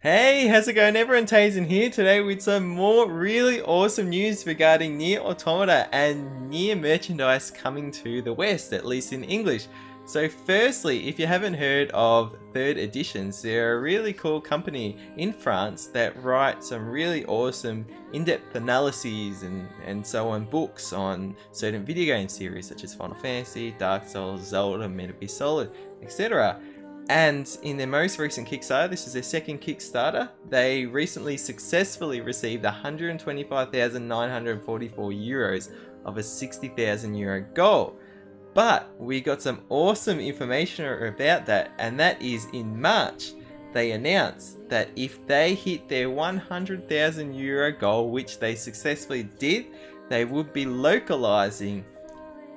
Hey, how's it going everyone? Tazen here today with some more really awesome news regarding NieR Automata and NieR merchandise coming to the West, at least in English. So firstly, if you haven't heard of Third Editions, they're a really cool company in France that write some really awesome in-depth analyses and so on books on certain video game series such as Final Fantasy, Dark Souls, Zelda, Metal Gear Solid, etc. And in their most recent Kickstarter, this is their second Kickstarter, they recently successfully received 125,944 euros of a 60,000 euro goal. But we got some awesome information about that, and that is in March, they announced that if they hit their 100,000 euro goal, which they successfully did, they would be localizing,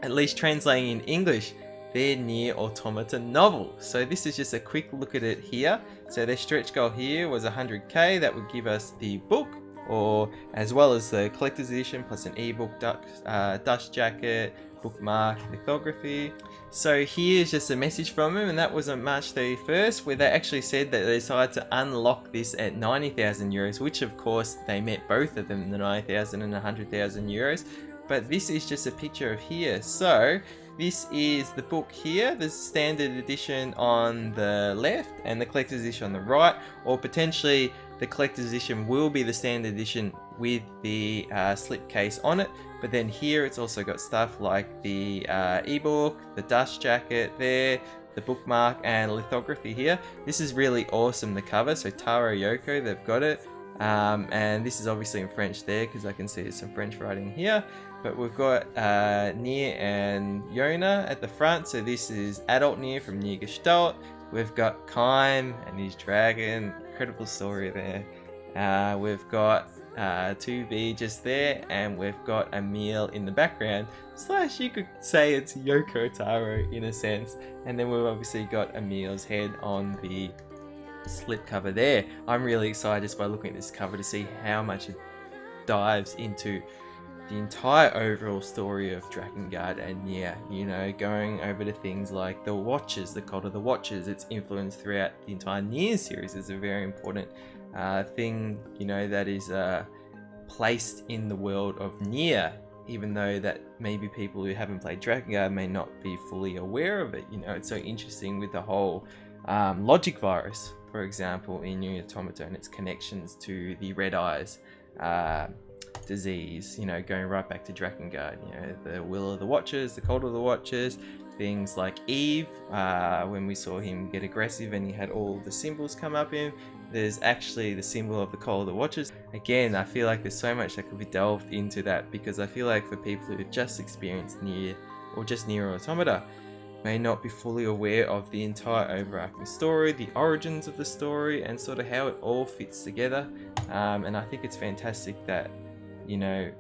at least translating in English, their NieR Automata novel. So this is just a quick look at it here. So their stretch goal here was 100k. That would give us the book, or as well as the collector's edition plus an ebook, dust jacket, bookmark, lithography. So here's just a message from them, and that was on March 31st, where they actually said that they decided to unlock this at 90,000 euros, which of course they met both of them, the 90,000 and 100,000 euros. But this is just a picture of here. So this is the book here, the standard edition on the left and the collector's edition on the right, or potentially the collector's edition will be the standard edition with the slipcase on it. But then here it's also got stuff like the ebook, the dust jacket there, the bookmark and lithography here. This is really awesome, the cover. So Taro Yoko, they've got it. And this is obviously in French there because I can see there's some French writing here. But we've got NieR and Yona at the front. So this is adult NieR from NieR Gestalt. We've got Kaim and his dragon. Incredible story there. We've got 2B just there, and we've got Emil in the background. Slash, you could say it's Yoko Taro in a sense. And then we've obviously got Emil's head on the slipcover there. I'm really excited just by looking at this cover to see how much it dives into the entire overall story of Drakengard and NieR, you know, going over to things like the Watchers, the cult of the Watchers. Its influence throughout the entire NieR series is a very important thing, you know, that is placed in the world of NieR, even though that maybe people who haven't played Drakengard may not be fully aware of it. You know, it's so interesting with the whole logic virus, for example, in NieR Automata and its connections to the Red Eyes disease, you know, going right back to Drakengard, you know, the will of the Watchers, the cult of the Watchers, things like Eve, when we saw him get aggressive and he had all the symbols come up in, there's actually the symbol of the cult of the Watchers. Again, I feel like there's so much that could be delved into that, because I feel like for people who have just experienced NieR or just NieR Automata may not be fully aware of the entire overarching story, the origins of the story, and sort of how it all fits together. And I think it's fantastic that, you know,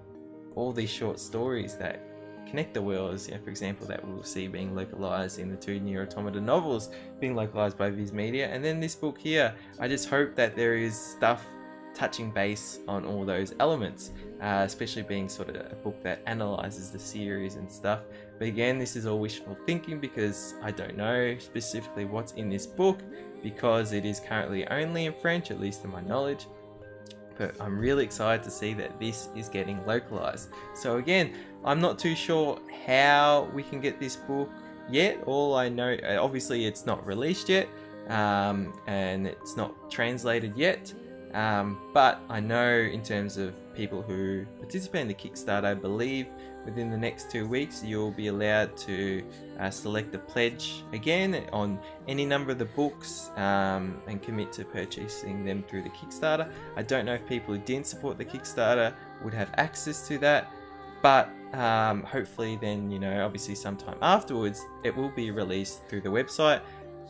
all these short stories that connect the worlds, you know, for example, that we'll see being localized in the two NieR Automata novels being localized by Viz Media, and then this book here, I just hope that there is stuff touching base on all those elements, especially being sort of a book that analyzes the series and stuff. But again, this is all wishful thinking because I don't know specifically what's in this book, because it is currently only in French, at least to my knowledge. But I'm really excited to see that this is getting localized. So again, I'm not too sure how we can get this book yet. All I know, obviously it's not released yet, and it's not translated yet. But I know in terms of people who participate in the Kickstarter, I believe within the next 2 weeks you'll be allowed to select a pledge again on any number of the books, and commit to purchasing them through the Kickstarter. I don't know if people who didn't support the Kickstarter would have access to that, but hopefully then, you know, obviously sometime afterwards it will be released through the website.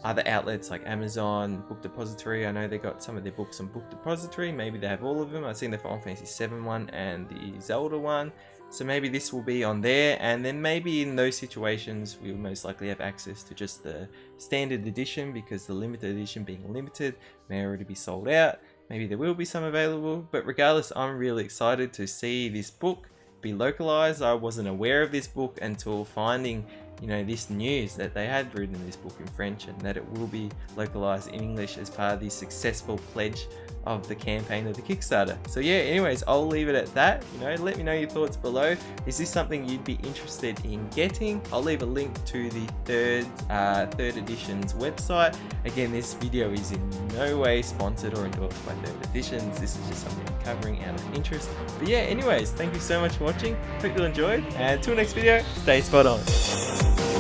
Other outlets like Amazon, Book Depository, I know they got some of their books on Book Depository, maybe they have all of them. I've seen the Final Fantasy VII one and the Zelda one, so maybe this will be on there, and then maybe in those situations we'll most likely have access to just the standard edition, because the limited edition being limited may already be sold out. Maybe there will be some available, but regardless, I'm really excited to see this book be localized. I wasn't aware of this book until finding, you know, this news that they had written this book in French and that it will be localized in English as part of the successful pledge of the campaign of the Kickstarter. So yeah, anyways, I'll leave it at that. You know, let me know your thoughts below. Is this something you'd be interested in getting? I'll leave a link to the third edition's website. Again, this video is in no way sponsored or endorsed by Third Editions. This is just something I'm covering out of interest. But yeah, anyways, thank you so much for watching. Hope you enjoyed, and until next video, stay spot on.